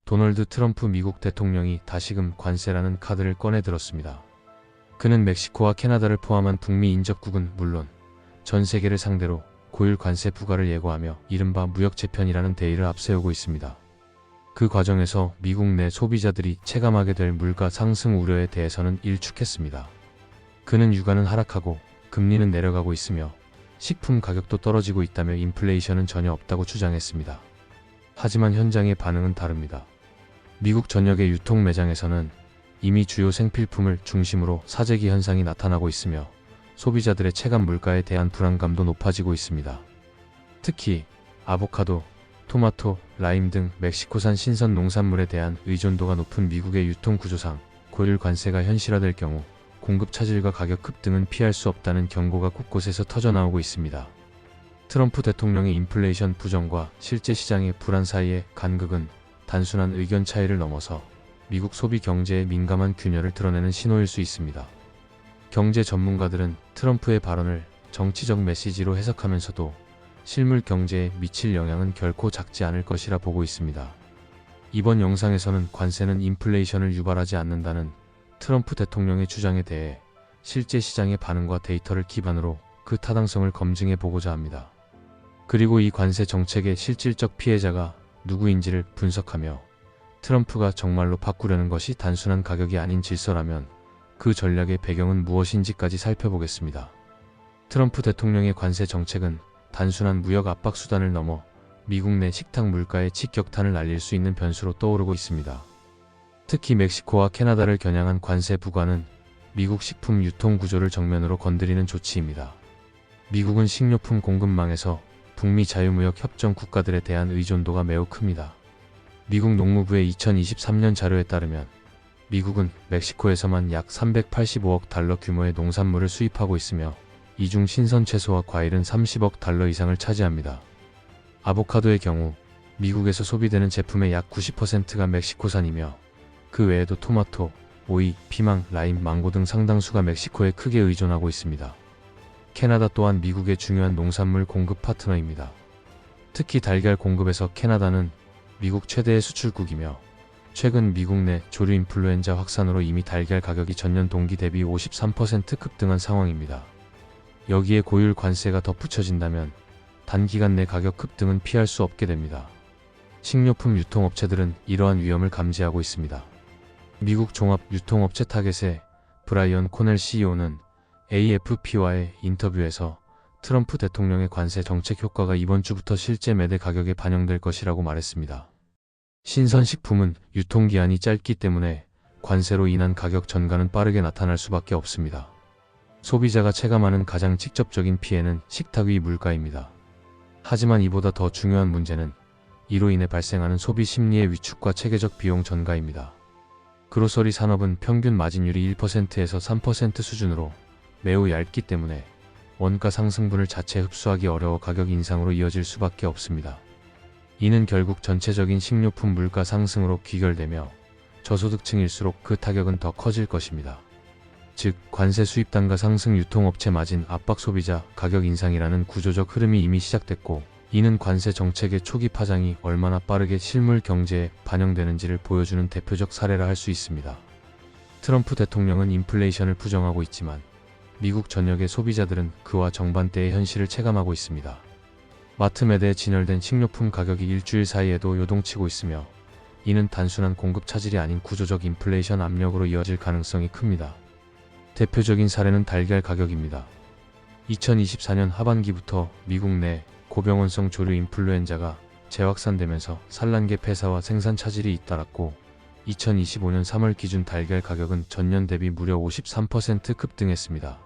도널드 트럼프 미국 대통령이 다시금 관세라는 카드를 꺼내 들었습니다. 그는 멕시코와 캐나다를 포함한 북미 인접국은 물론 전 세계를 상대로 고율 관세 부과를 예고하며 이른바 무역재편이라는 대의를 앞세우고 있습니다. 그 과정에서 미국 내 소비자들이 체감하게 될 물가 상승 우려에 대해서는 일축했습니다. 그는 유가는 하락하고 금리는 내려가고 있으며 식품 가격도 떨어지고 있다며 인플레이션은 전혀 없다고 주장했습니다. 하지만 현장의 반응은 다릅니다. 미국 전역의 유통 매장에서는 이미 주요 생필품을 중심으로 사재기 현상이 나타나고 있으며 소비자들의 체감 물가에 대한 불안감도 높아지고 있습니다. 특히 아보카도, 토마토, 라임 등 멕시코산 신선 농산물에 대한 의존도가 높은 미국의 유통 구조상 고율 관세가 현실화될 경우 공급 차질과 가격 급등은 피할 수 없다는 경고가 곳곳에서 터져나오고 있습니다. 트럼프 대통령의 인플레이션 부정과 실제 시장의 불안 사이의 간극은 단순한 의견 차이를 넘어서 미국 소비 경제에 민감한 균열을 드러내는 신호일 수 있습니다. 경제 전문가들은 트럼프의 발언을 정치적 메시지로 해석하면서도 실물 경제에 미칠 영향은 결코 작지 않을 것이라 보고 있습니다. 이번 영상에서는 관세는 인플레이션을 유발하지 않는다는 트럼프 대통령의 주장에 대해 실제 시장의 반응과 데이터를 기반으로 그 타당성을 검증해 보고자 합니다. 그리고 이 관세 정책의 실질적 피해자가 누구인지를 분석하며 트럼프가 정말로 바꾸려는 것이 단순한 가격이 아닌 질서라면 그 전략의 배경은 무엇인지까지 살펴보겠습니다. 트럼프 대통령의 관세 정책은 단순한 무역 압박 수단을 넘어 미국 내 식탁 물가에 직격탄을 날릴 수 있는 변수로 떠오르고 있습니다. 특히 멕시코와 캐나다를 겨냥한 관세 부과는 미국 식품 유통 구조를 정면으로 건드리는 조치입니다. 미국은 식료품 공급망에서 북미 자유무역 협정 국가들에 대한 의존도가 매우 큽니다. 미국 농무부의 2023년 자료에 따르면 미국은 멕시코에서만 약 385억 달러 규모의 농산물을 수입하고 있으며 이 중 신선 채소와 과일은 30억 달러 이상을 차지합니다. 아보카도의 경우 미국에서 소비되는 제품의 약 90%가 멕시코산이며 그 외에도 토마토, 오이, 피망, 라임, 망고 등 상당수가 멕시코에 크게 의존하고 있습니다. 캐나다 또한 미국의 중요한 농산물 공급 파트너입니다. 특히 달걀 공급에서 캐나다는 미국 최대의 수출국이며 최근 미국 내 조류 인플루엔자 확산으로 이미 달걀 가격이 전년 동기 대비 53% 급등한 상황입니다. 여기에 고율 관세가 덧붙여진다면 단기간 내 가격 급등은 피할 수 없게 됩니다. 식료품 유통업체들은 이러한 위험을 감지하고 있습니다. 미국 종합유통업체 타겟의 브라이언 코넬 CEO는 AFP와의 인터뷰에서 트럼프 대통령의 관세 정책 효과가 이번 주부터 실제 매대 가격에 반영될 것이라고 말했습니다. 신선식품은 유통기한이 짧기 때문에 관세로 인한 가격 전가는 빠르게 나타날 수밖에 없습니다. 소비자가 체감하는 가장 직접적인 피해는 식탁 위 물가입니다. 하지만 이보다 더 중요한 문제는 이로 인해 발생하는 소비 심리의 위축과 체계적 비용 전가입니다. 그로서리 산업은 평균 마진율이 1%에서 3% 수준으로 매우 얇기 때문에 원가 상승분을 자체 흡수하기 어려워 가격 인상으로 이어질 수밖에 없습니다. 이는 결국 전체적인 식료품 물가 상승으로 귀결되며 저소득층일수록 그 타격은 더 커질 것입니다. 즉, 관세 수입 단가 상승 유통업체 마진 압박 소비자 가격 인상이라는 구조적 흐름이 이미 시작됐고 이는 관세 정책의 초기 파장이 얼마나 빠르게 실물 경제에 반영되는지를 보여주는 대표적 사례라 할 수 있습니다. 트럼프 대통령은 인플레이션을 부정하고 있지만 미국 전역의 소비자들은 그와 정반대의 현실을 체감하고 있습니다. 마트 매대에 진열된 식료품 가격이 일주일 사이에도 요동치고 있으며 이는 단순한 공급 차질이 아닌 구조적 인플레이션 압력으로 이어질 가능성이 큽니다. 대표적인 사례는 달걀 가격입니다. 2024년 하반기부터 미국 내 고병원성 조류 인플루엔자가 재확산되면서 산란계 폐사와 생산 차질이 잇따랐고 2025년 3월 기준 달걀 가격은 전년 대비 무려 53% 급등했습니다.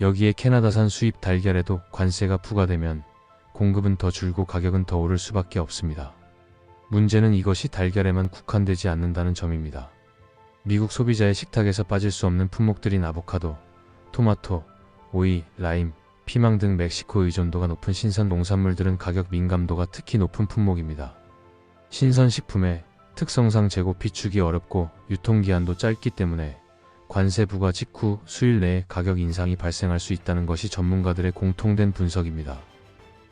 여기에 캐나다산 수입 달걀에도 관세가 부과되면 공급은 더 줄고 가격은 더 오를 수밖에 없습니다. 문제는 이것이 달걀에만 국한되지 않는다는 점입니다. 미국 소비자의 식탁에서 빠질 수 없는 품목들인 아보카도, 토마토, 오이, 라임, 피망 등 멕시코 의존도가 높은 신선 농산물들은 가격 민감도가 특히 높은 품목입니다. 신선식품의 특성상 재고 비축이 어렵고 유통기한도 짧기 때문에 관세 부과 직후 수일 내에 가격 인상이 발생할 수 있다는 것이 전문가들의 공통된 분석입니다.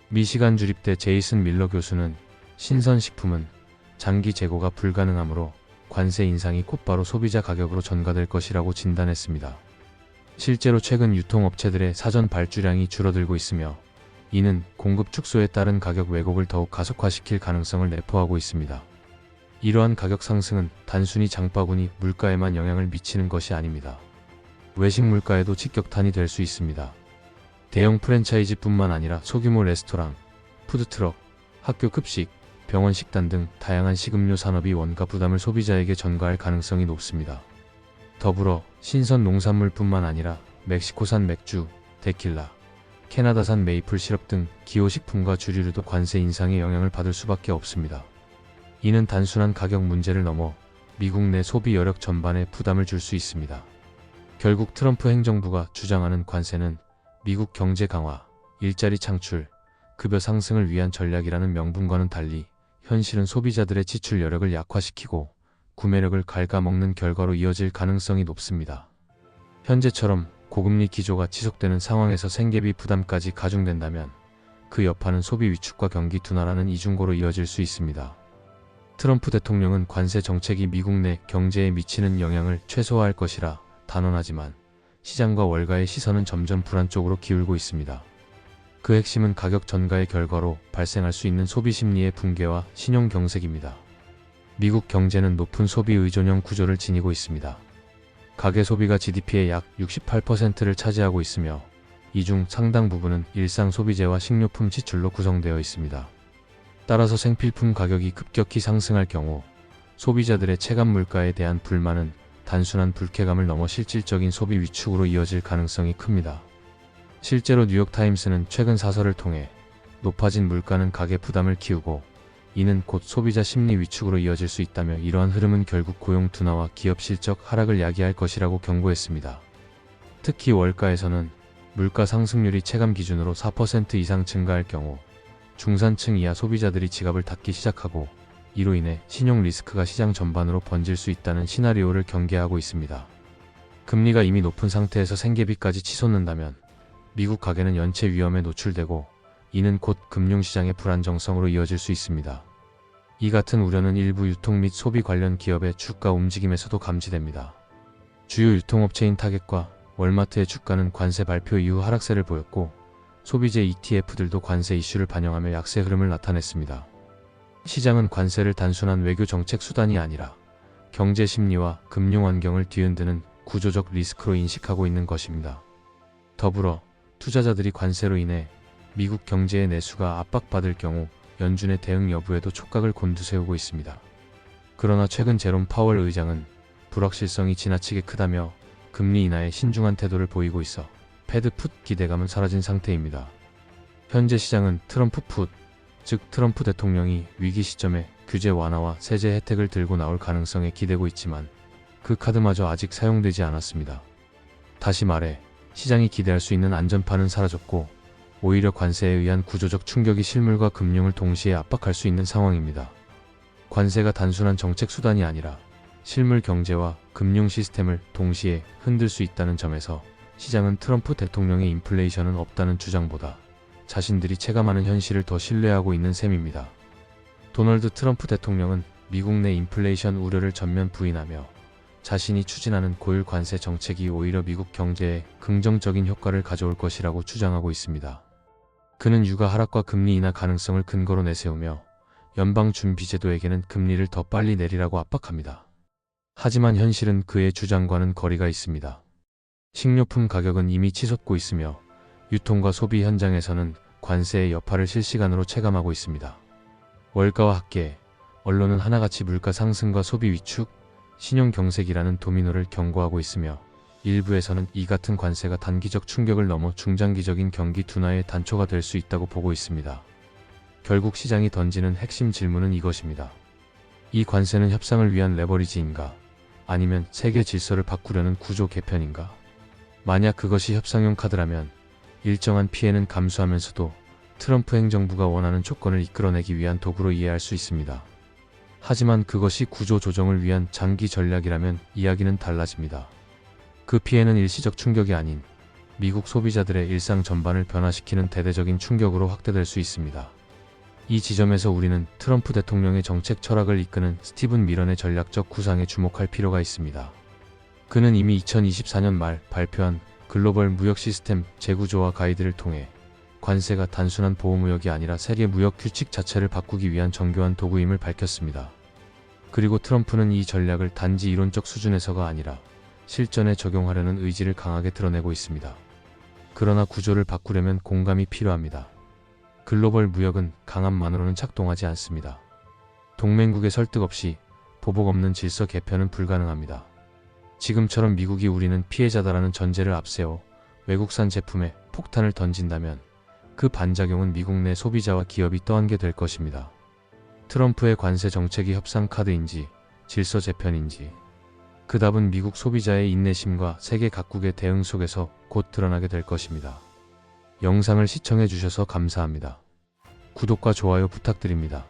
미시간 주립대 제이슨 밀러 교수는 신선식품은 장기 재고가 불가능하므로 관세 인상이 곧바로 소비자 가격으로 전가될 것이라고 진단했습니다. 실제로 최근 유통업체들의 사전 발주량이 줄어들고 있으며 이는 공급 축소에 따른 가격 왜곡을 더욱 가속화시킬 가능성을 내포하고 있습니다. 이러한 가격 상승은 단순히 장바구니 물가에만 영향을 미치는 것이 아닙니다. 외식 물가에도 직격탄이 될 수 있습니다. 대형 프랜차이즈뿐만 아니라 소규모 레스토랑, 푸드트럭, 학교 급식, 병원 식단 등 다양한 식음료 산업이 원가 부담을 소비자에게 전가할 가능성이 높습니다. 더불어 신선 농산물뿐만 아니라 멕시코산 맥주, 데킬라, 캐나다산 메이플 시럽 등 기호식품과 주류류도 관세 인상의 영향을 받을 수밖에 없습니다. 이는 단순한 가격 문제를 넘어 미국 내 소비 여력 전반에 부담을 줄 수 있습니다. 결국 트럼프 행정부가 주장하는 관세는 미국 경제 강화, 일자리 창출, 급여 상승을 위한 전략이라는 명분과는 달리 현실은 소비자들의 지출 여력을 약화시키고 구매력을 갉아먹는 결과로 이어질 가능성이 높습니다. 현재처럼 고금리 기조가 지속되는 상황에서 생계비 부담까지 가중된다면 그 여파는 소비 위축과 경기 둔화라는 이중고로 이어질 수 있습니다. 트럼프 대통령은 관세 정책이 미국 내 경제에 미치는 영향을 최소화할 것이라 단언하지만 시장과 월가의 시선은 점점 불안 쪽으로 기울고 있습니다. 그 핵심은 가격 전가의 결과로 발생할 수 있는 소비 심리의 붕괴와 신용 경색입니다. 미국 경제는 높은 소비 의존형 구조를 지니고 있습니다. 가계 소비가 GDP의 약 68%를 차지하고 있으며 이 중 상당 부분은 일상 소비재와 식료품 지출로 구성되어 있습니다. 따라서 생필품 가격이 급격히 상승할 경우 소비자들의 체감 물가에 대한 불만은 단순한 불쾌감을 넘어 실질적인 소비 위축으로 이어질 가능성이 큽니다. 실제로 뉴욕타임스는 최근 사설을 통해 높아진 물가는 가계 부담을 키우고 이는 곧 소비자 심리 위축으로 이어질 수 있다며 이러한 흐름은 결국 고용 둔화와 기업 실적 하락을 야기할 것이라고 경고했습니다. 특히 월가에서는 물가 상승률이 체감 기준으로 4% 이상 증가할 경우 중산층 이하 소비자들이 지갑을 닫기 시작하고 이로 인해 신용 리스크가 시장 전반으로 번질 수 있다는 시나리오를 경계하고 있습니다. 금리가 이미 높은 상태에서 생계비까지 치솟는다면 미국 가계는 연체 위험에 노출되고 이는 곧 금융시장의 불안정성으로 이어질 수 있습니다. 이 같은 우려는 일부 유통 및 소비 관련 기업의 주가 움직임에서도 감지됩니다. 주요 유통업체인 타겟과 월마트의 주가는 관세 발표 이후 하락세를 보였고 소비재 ETF들도 관세 이슈를 반영하며 약세 흐름을 나타냈습니다. 시장은 관세를 단순한 외교 정책 수단이 아니라 경제 심리와 금융 환경을 뒤흔드는 구조적 리스크로 인식하고 있는 것입니다. 더불어 투자자들이 관세로 인해 미국 경제의 내수가 압박받을 경우 연준의 대응 여부에도 촉각을 곤두세우고 있습니다. 그러나 최근 제롬 파월 의장은 불확실성이 지나치게 크다며 금리 인하에 신중한 태도를 보이고 있어 패드 풋 기대감은 사라진 상태입니다. 현재 시장은 트럼프 풋, 즉 트럼프 대통령이 위기 시점에 규제 완화와 세제 혜택을 들고 나올 가능성에 기대고 있지만 그 카드마저 아직 사용되지 않았습니다. 다시 말해 시장이 기대할 수 있는 안전판은 사라졌고 오히려 관세에 의한 구조적 충격이 실물과 금융을 동시에 압박할 수 있는 상황입니다. 관세가 단순한 정책 수단이 아니라 실물 경제와 금융 시스템을 동시에 흔들 수 있다는 점에서 시장은 트럼프 대통령의 인플레이션은 없다는 주장보다 자신들이 체감하는 현실을 더 신뢰하고 있는 셈입니다. 도널드 트럼프 대통령은 미국 내 인플레이션 우려를 전면 부인하며 자신이 추진하는 고율 관세 정책이 오히려 미국 경제에 긍정적인 효과를 가져올 것이라고 주장하고 있습니다. 그는 유가 하락과 금리 인하 가능성을 근거로 내세우며 연방준비제도에게는 금리를 더 빨리 내리라고 압박합니다. 하지만 현실은 그의 주장과는 거리가 있습니다. 식료품 가격은 이미 치솟고 있으며 유통과 소비 현장에서는 관세의 여파를 실시간으로 체감하고 있습니다. 월가와 학계, 언론은 하나같이 물가 상승과 소비 위축, 신용 경색이라는 도미노를 경고하고 있으며 일부에서는 이 같은 관세가 단기적 충격을 넘어 중장기적인 경기 둔화의 단초가 될 수 있다고 보고 있습니다. 결국 시장이 던지는 핵심 질문은 이것입니다. 이 관세는 협상을 위한 레버리지인가? 아니면 세계 질서를 바꾸려는 구조 개편인가? 만약 그것이 협상용 카드라면 일정한 피해는 감수하면서도 트럼프 행정부가 원하는 조건을 이끌어내기 위한 도구로 이해할 수 있습니다. 하지만 그것이 구조 조정을 위한 장기 전략이라면 이야기는 달라집니다. 그 피해는 일시적 충격이 아닌 미국 소비자들의 일상 전반을 변화시키는 대대적인 충격으로 확대될 수 있습니다. 이 지점에서 우리는 트럼프 대통령의 정책 철학을 이끄는 스티븐 미런의 전략적 구상에 주목할 필요가 있습니다. 그는 이미 2024년 말 발표한 글로벌 무역 시스템 재구조화 가이드를 통해 관세가 단순한 보호무역이 아니라 세계 무역 규칙 자체를 바꾸기 위한 정교한 도구임을 밝혔습니다. 그리고 트럼프는 이 전략을 단지 이론적 수준에서가 아니라 실전에 적용하려는 의지를 강하게 드러내고 있습니다. 그러나 구조를 바꾸려면 공감이 필요합니다. 글로벌 무역은 강함만으로는 작동하지 않습니다. 동맹국의 설득 없이 보복 없는 질서 개편은 불가능합니다. 지금처럼 미국이 우리는 피해자다라는 전제를 앞세워 외국산 제품에 폭탄을 던진다면 그 반작용은 미국 내 소비자와 기업이 떠안게 될 것입니다. 트럼프의 관세 정책이 협상 카드인지 질서 재편인지 그 답은 미국 소비자의 인내심과 세계 각국의 대응 속에서 곧 드러나게 될 것입니다. 영상을 시청해 주셔서 감사합니다. 구독과 좋아요 부탁드립니다.